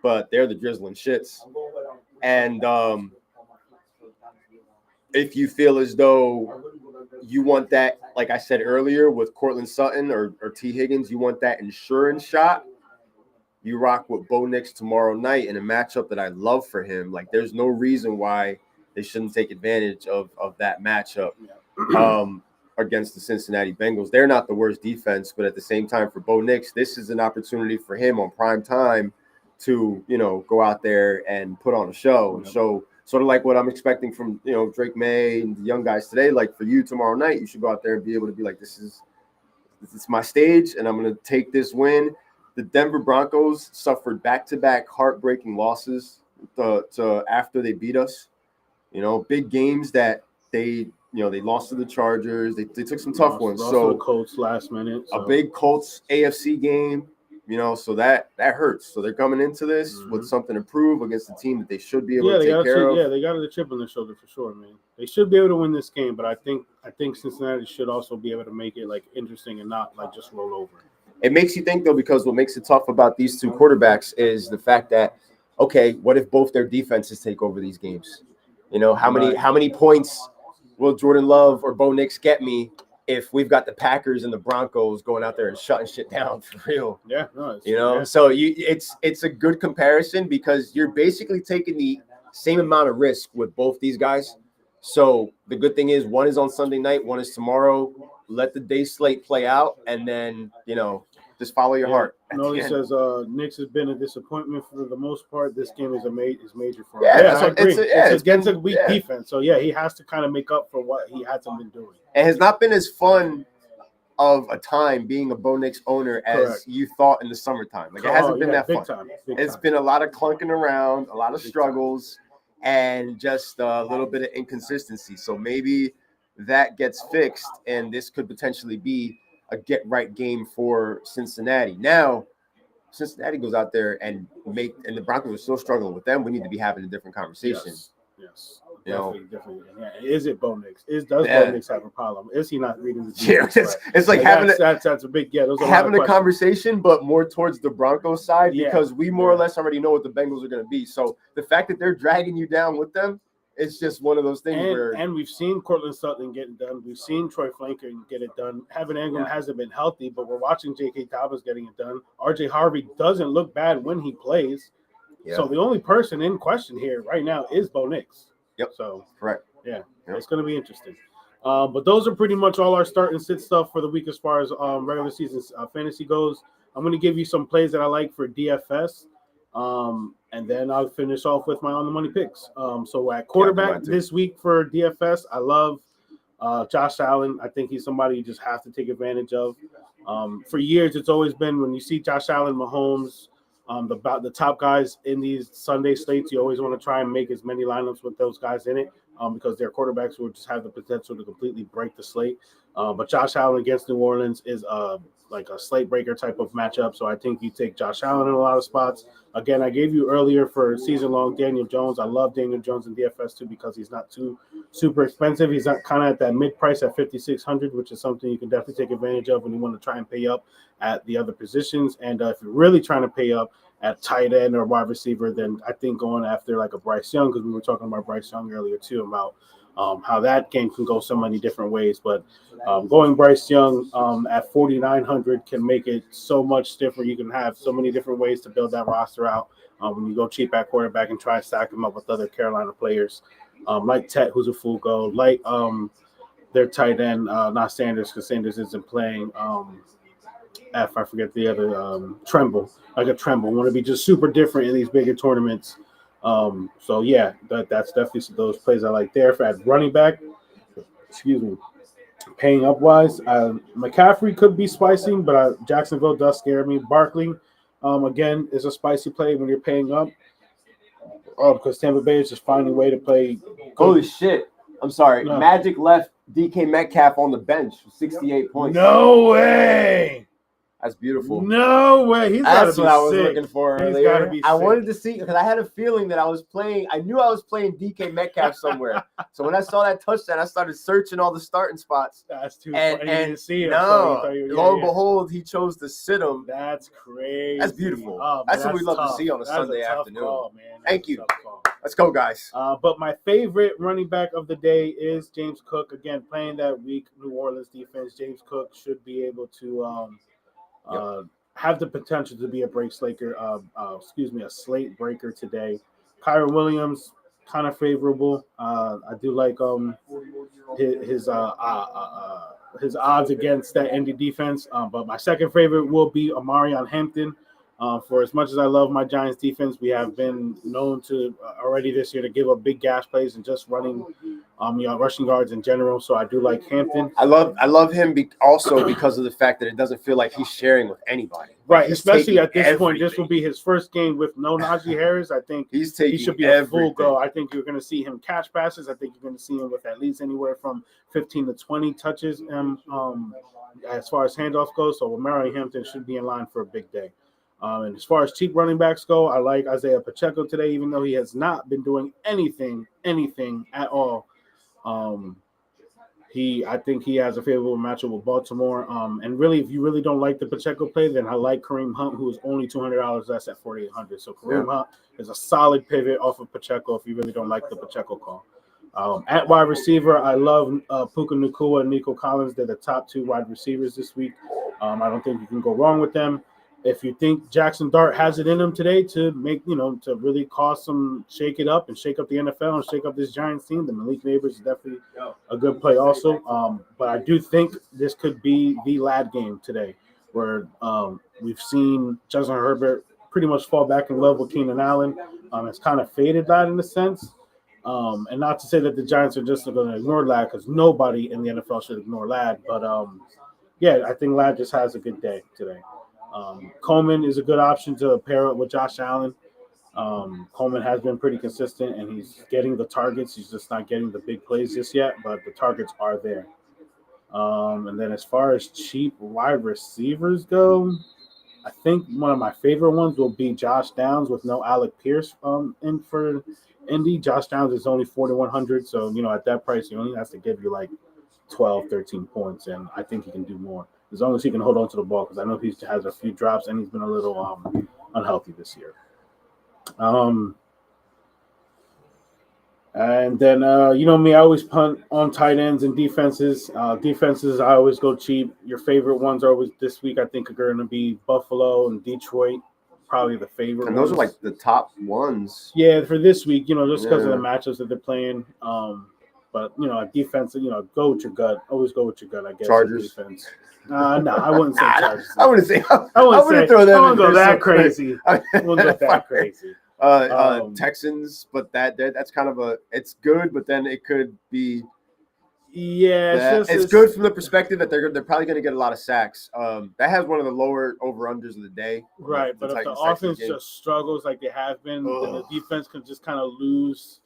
but they're the drizzling shits. And if you feel as though you want that, like I said earlier, with Cortland Sutton or T. Higgins, you want that insurance shot, you rock with Bo Nix tomorrow night in a matchup that I love for him. Like, there's no reason why they shouldn't take advantage of that matchup against the Cincinnati Bengals. They're not the worst defense, but at the same time, for Bo Nix, this is an opportunity for him on prime time to, go out there and put on a show and show sort of like what I'm expecting from, Drake May and the young guys today. Like, for you tomorrow night, you should go out there and be able to be like, this is my stage, and I'm going to take this win. The Denver Broncos suffered back-to-back heartbreaking losses to after they beat us. Big games that they lost to the Chargers. They took some tough ones. Lost so to the Colts last minute. A big Colts AFC game. So that hurts. So they're coming into this with something to prove against a team that they should be able to take care of. Yeah, they got a chip on their shoulder for sure, man. They should be able to win this game, but I think Cincinnati should also be able to make it like interesting and not like just roll over. It makes you think though, because what makes it tough about these two quarterbacks is the fact that, okay, what if both their defenses take over these games? How many points will Jordan Love or Bo Nix get me if we've got the Packers and the Broncos going out there and shutting shit down for real? Yeah, no, So it's a good comparison because you're basically taking the same amount of risk with both these guys. So the good thing is one is on Sunday night, one is tomorrow. Let the day slate play out, and then just follow your heart. Noli says Knicks has been a disappointment for the most part. This game is major for him. Yeah, I agree. It's against a weak defense, so he has to kind of make up for what he hasn't been doing. It has not been as fun of a time being a Bo Nix owner as you thought in the summertime. Like, it hasn't been that fun. It's been a lot of clunking around, a lot of struggles, and just a little bit of inconsistency. So maybe that gets fixed, and this could potentially be a get-right game for Cincinnati. Now, Cincinnati goes out there and the Broncos are still struggling with them. We need to be having a different conversation. Yes. Definitely. Yeah. Is it Bo Nix? Does Bo Nix have a problem? Is he not reading the defense? Yeah, it's like having that's a big having a conversation, but more towards the Broncos side because we more or less already know what the Bengals are going to be. So the fact that they're dragging you down with them, it's just one of those things and we've seen Cortland Sutton get it done. We've seen Troy Flanker get it done. Evan Engram hasn't been healthy, but we're watching J.K. Dobbins getting it done. R.J. Harvey doesn't look bad when he plays. Yeah. So the only person in question here right now is Bo Nix. Yep. So correct. Yeah. It's going to be interesting. But those are pretty much all our start and sit stuff for the week as far as regular season fantasy goes. I'm going to give you some plays that I like for DFS. And then I'll finish off with my on the money picks. So at quarterback this week for DFS, I love Josh Allen. I think he's somebody you just have to take advantage of. For years, it's always been when you see Josh Allen, Mahomes, the top guys in these Sunday slates, you always want to try and make as many lineups with those guys in it because their quarterbacks will just have the potential to completely break the slate. But Josh Allen against New Orleans is like a slate breaker type of matchup. So I think you take Josh Allen in a lot of spots. Again, I gave you earlier for season long Daniel Jones. I love Daniel Jones in DFS too because he's not too super expensive. He's not kind of at that mid price at $5,600, which is something you can definitely take advantage of when you want to try and pay up at the other positions. And if you're really trying to pay up at tight end or wide receiver, then I think going after like a Bryce Young, because we were talking about Bryce Young earlier too about how that game can go so many different ways. But going Bryce Young at 4,900 can make it so much different. You can have so many different ways to build that roster out when you go cheap at quarterback and try and stack them up with other Carolina players like Tet, who's a full go, like their tight end, not Sanders, because Sanders isn't playing. I forget the other Tremble, like a Tremble. Want to be just super different in these bigger tournaments. So yeah, that's definitely those plays I like there. For at running back, paying up wise, McCaffrey could be spicy, but Jacksonville does scare me. Barkley, again, is a spicy play when you're paying up. Because Tampa Bay is just finding a way to play. Holy shit! I'm sorry. No. Magic left DK Metcalf on the bench for 68 points. No way. That's beautiful. No way. He's got to be That's what I was sick. looking for He's earlier. gotta be I sick. wanted to see because I had a feeling that I knew I was playing DK Metcalf somewhere. So when I saw that touchdown, I started searching all the starting spots. That's too And funny. You didn't see him. no, so you thought you were, lo and behold, he chose to sit him. That's crazy. That's beautiful. Oh, man, that's what we love tough. to see on a That's Sunday tough afternoon. Call, man. Thank you. Let's go, guys. But my favorite running back of the day is James Cook. Again, playing that weak New Orleans defense, James Cook should be able to have the potential to be a a slate breaker today. Kyron Williams, kind of favorable. I do like his odds against that Indy defense. But my second favorite will be Amarion Hampton. For as much as I love my Giants defense, we have been known to already this year to give up big gash plays and just running, rushing guards in general. So I do like Hampton. I love him also because of the fact that it doesn't feel like he's sharing with anybody. Right, especially at this point, this will be his first game with no Najee Harris. I think he should be a full go. I think you're going to see him catch passes. I think you're going to see him with at least anywhere from 15 to 20 touches as far as handoff goes. So Amarion Hampton should be in line for a big day. And as far as cheap running backs go, I like Isaiah Pacheco today, even though he has not been doing anything at all. I think he has a favorable matchup with Baltimore. And really, if you really don't like the Pacheco play, then I like Kareem Hunt, who is only $200 less at $4,800. So Kareem Hunt is a solid pivot off of Pacheco if you really don't like the Pacheco call. At wide receiver, I love Puka Nacua and Nico Collins. They're the top two wide receivers this week. I don't think you can go wrong with them. If you think Jackson Dart has it in him today to make, to really shake it up and shake up the NFL and shake up this Giants team, then Malik Neighbors is definitely a good play also. But I do think this could be the lad game today where we've seen Justin Herbert pretty much fall back in love with Keenan Allen. It's kind of faded lad in a sense. And not to say that the Giants are just going to ignore lad because nobody in the NFL should ignore lad. But, I think lad just has a good day today. Coleman is a good option to pair up with Josh Allen. Coleman has been pretty consistent, and he's getting the targets. He's just not getting the big plays just yet, but the targets are there. And then as far as cheap wide receivers go, I think one of my favorite ones will be Josh Downs with no Alec Pierce in for Indy. Josh Downs is only $4,100, so, at that price, he only has to give you like 12, 13 points, and I think he can do more. As long as he can hold on to the ball, because I know he has a few drops and he's been a little unhealthy this year. And then, me, I always punt on tight ends and defenses. Defenses, I always go cheap. Your favorite ones are always this week, I think, are going to be Buffalo and Detroit, probably the favorite And those ones. are like the top ones. Yeah, for this week, just because of the matchups that they're playing. But, defense, go with your gut. Always go with your gut, I guess. Chargers. Defense. No, I wouldn't say Chargers. I wouldn't say. I wouldn't throw them. I wouldn't go that crazy. I wouldn't go that crazy. Texans, but that's kind of it's good, but then it could be. Yeah, it's good from the perspective that they're probably going to get a lot of sacks. That has one of the lower over-unders of the day. Right, but if the offense just struggles like they have been, then the defense can just kind of lose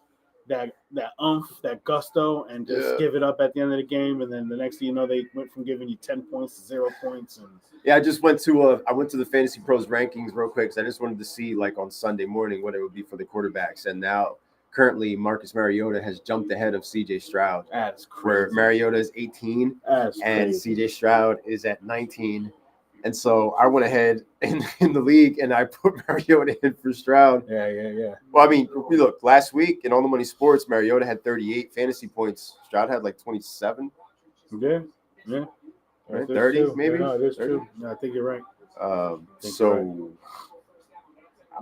that that gusto, and just give it up at the end of the game. And then the next thing you know, they went from giving you 10 points to 0 points. And I just went to the Fantasy Pros rankings real quick because I just wanted to see like on Sunday morning what it would be for the quarterbacks. And now currently Marcus Mariota has jumped ahead of CJ Stroud. That's crazy. Where Mariota is 18 and CJ Stroud is at 19. And so I went ahead in the league and I put Mariota in for Stroud. Yeah. Well, I mean, look, last week in All the Money Sports, Mariota had 38 fantasy points. Stroud had like 27. Yeah. Right? 30 maybe? No, it is true. No, I think you're right. I'm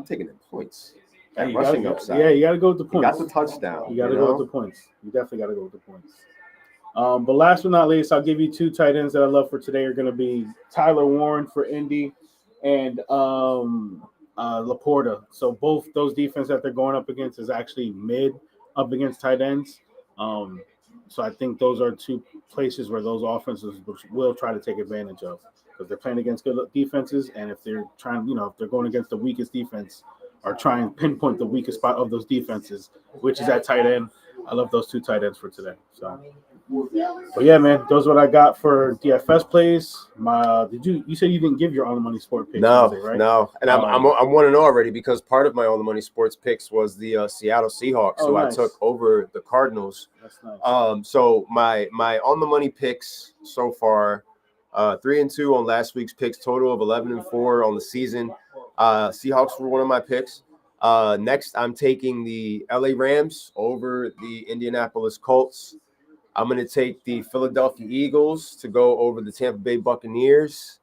taking the points. Yeah, you rushing gotta, upside. Yeah, you got to go with the points. You got the touchdown. You got to go with the points. You definitely got to go with the points. But last but not least, I'll give you two tight ends that I love for today are going to be Tyler Warren for Indy and Laporta. So both those defense that they're going up against is actually mid up against tight ends. So I think those are two places where those offenses will try to take advantage of because they're playing against good defenses. And if they're trying, if they're going against the weakest defense or try and pinpoint the weakest spot of those defenses, which is at tight end, I love those two tight ends for today. So But yeah, man, those are what I got for DFS plays. You said you didn't give your all the money sport picks? No, Wednesday, right? no, and I'm 1-0 already because part of my all the money sports picks was the Seattle Seahawks, Oh, who nice. I took over the Cardinals. That's nice. So my on the money picks so far, 3-2 on last week's picks, total of 11-4 on the season. Seahawks were one of my picks. Next, I'm taking the LA Rams over the Indianapolis Colts. I'm going to take the Philadelphia Eagles to go over the Tampa Bay Buccaneers.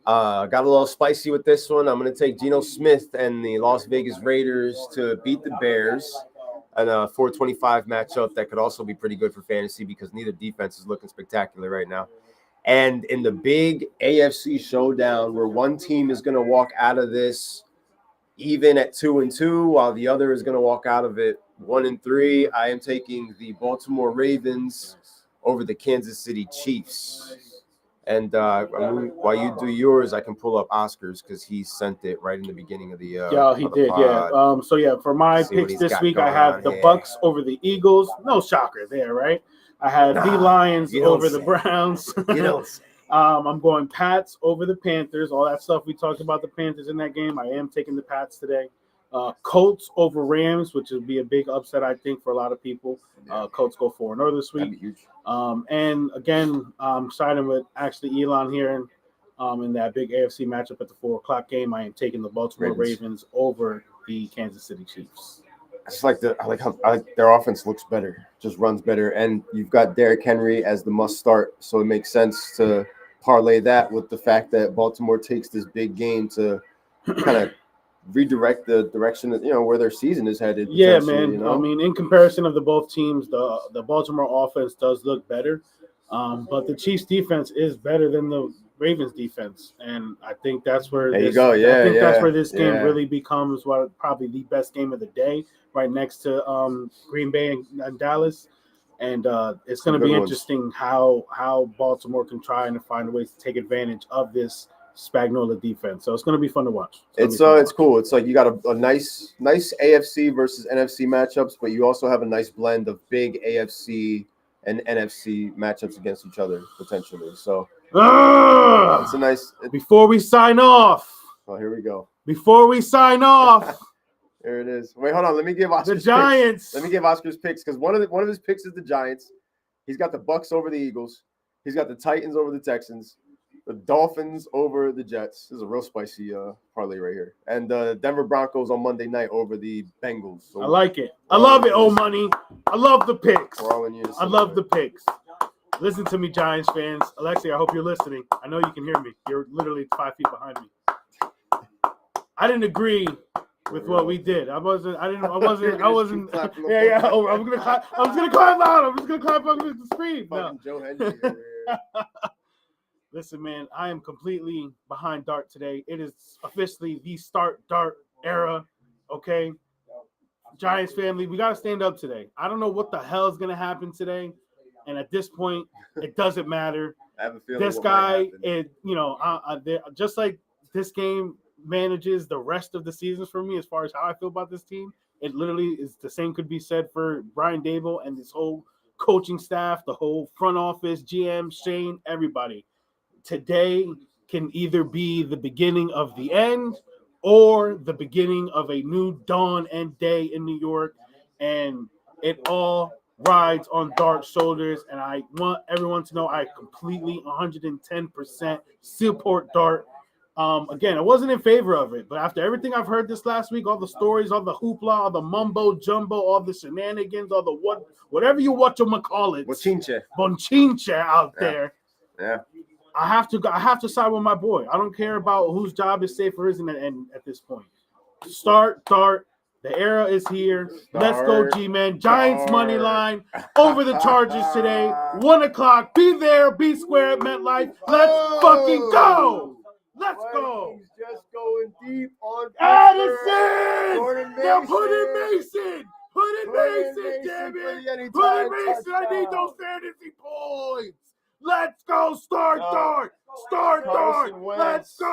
Got a little spicy with this one. I'm going to take Geno Smith and the Las Vegas Raiders to beat the Bears. And a 425 matchup that could also be pretty good for fantasy because neither defense is looking spectacular right now. And in the big AFC showdown where one team is going to walk out of this even at 2-2, while the other is going to walk out of it 1-3, I am taking the Baltimore Ravens over the Kansas City Chiefs. And while you do yours, I can pull up Oscar's because he sent it right in the beginning of the he did, pod. Yeah. For my picks this week, I have the Bucks over the Eagles. No shocker there, right? I had the Lions over the Browns. You don't say. I'm going Pats over the Panthers. All that stuff we talked about the Panthers in that game. I am taking the Pats today. Colts over Rams, which would be a big upset, I think, for a lot of people. Colts go 4-0 this week. That'd be huge. And again, I'm siding with actually Elon here in that big AFC matchup at the 4:00 game. I am taking the Baltimore Ravens over the Kansas City Chiefs. It's like I like their offense looks better, just runs better, and you've got Derrick Henry as the must start, so it makes sense to parlay that with the fact that Baltimore takes this big game to kind of redirect the direction that where their season is headed. Yeah, man. I mean, in comparison of the both teams, the Baltimore offense does look better, but the Chiefs defense is better than the Ravens defense, and I think that's where that's where this game really becomes probably the best game of the day, right next to Green Bay and Dallas. And it's going to be interesting how Baltimore can try and find ways to take advantage of this Spagnuolo defense. So it's going to be fun to watch. It's cool. It's like you got a nice AFC versus NFC matchups, but you also have a nice blend of big AFC and NFC matchups against each other potentially. So it's a nice. Before we sign off. Oh, here we go. Before we sign off. There it is. Wait, hold on. Let me give Oscar's the Giants. Picks. Let me give Oscar's picks because one of his picks is the Giants. He's got the Bucks over the Eagles. He's got the Titans over the Texans. The Dolphins over the Jets. This is a real spicy parlay right here. And the Denver Broncos on Monday night over the Bengals. So I like it. I love it, old money. I love the picks. We're all in unison. I love the picks. Listen to me, Giants fans. Alexi, I hope you're listening. I know you can hear me. You're literally 5 feet behind me. I didn't agree with what we did. I wasn't. Yeah. I'm gonna clap. I'm just gonna clap loud. I'm just gonna clap on the screen. No. Joe Henry over here. Listen, man, I am completely behind Dart today. It is officially the start Dart era. Okay, Giants family, we gotta stand up today. I don't know what the hell is gonna happen today, and at this point, it doesn't matter. I have a feeling this guy is, just like this game manages the rest of the seasons for me as far as how I feel about this team. It literally is the same could be said for Brian Dable and this whole coaching staff, the whole front office, GM, Shane, everybody. Today can either be the beginning of the end or the beginning of a new dawn and day in New York, and it all rides on Dart's shoulders. And I want everyone to know I completely 110% support Dart. Again, I wasn't in favor of it, but after everything I've heard this last week, all the stories, all the hoopla, all the mumbo jumbo, all the shenanigans, all the whatever you call it, bonchinche out there. Yeah, I have to side with my boy. I don't care about whose job is safe or isn't at this point. Start Dart. The era is here. Let's go, G-Man. Giants money line over the Chargers today. 1:00. Be there. Be square at MetLife. Let's fucking go. Let's go. He's just going deep on Addison. Now put in Mason. Put in Mason, damn it. Put in Mason. I need those fantasy points. Let's go. Start Dart. Start Dart. Let's go.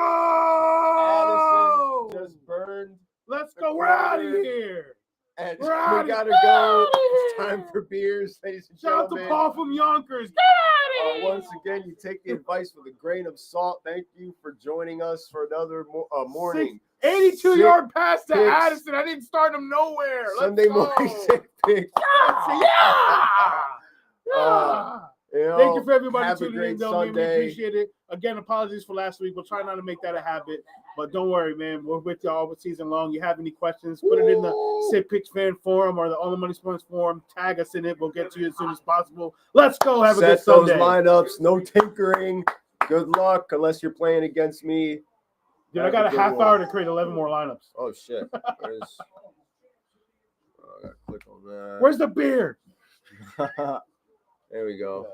Addison just burned. Let's go. We're out of here. And we We're outta gotta here. go. It's time for beers, ladies and Shout out to gentlemen. Paul from Yonkers. Once again, you take the advice with a grain of salt. Thank you for joining us for another morning. 82-yard pass to picks. Addison. I didn't start him nowhere. Let's Sunday go. morning sick picks. Yeah. You know, Thank you for everybody have a tuning great in, though, man. We Sunday. appreciate it. Again, apologies for last week. We'll try not to make that a habit, but don't worry, man. We're with you all season long. You have any questions, put it in the Sit Picks fan forum or the All the Money Sports forum. Tag us in it. We'll get to you as soon as possible. Let's go. Have a good Set those Sunday. lineups. No tinkering. Good luck unless you're playing against me. Dude, I got a half hour to create 11 more lineups. Oh, shit. I gotta click on that. Where's the beer? There we go.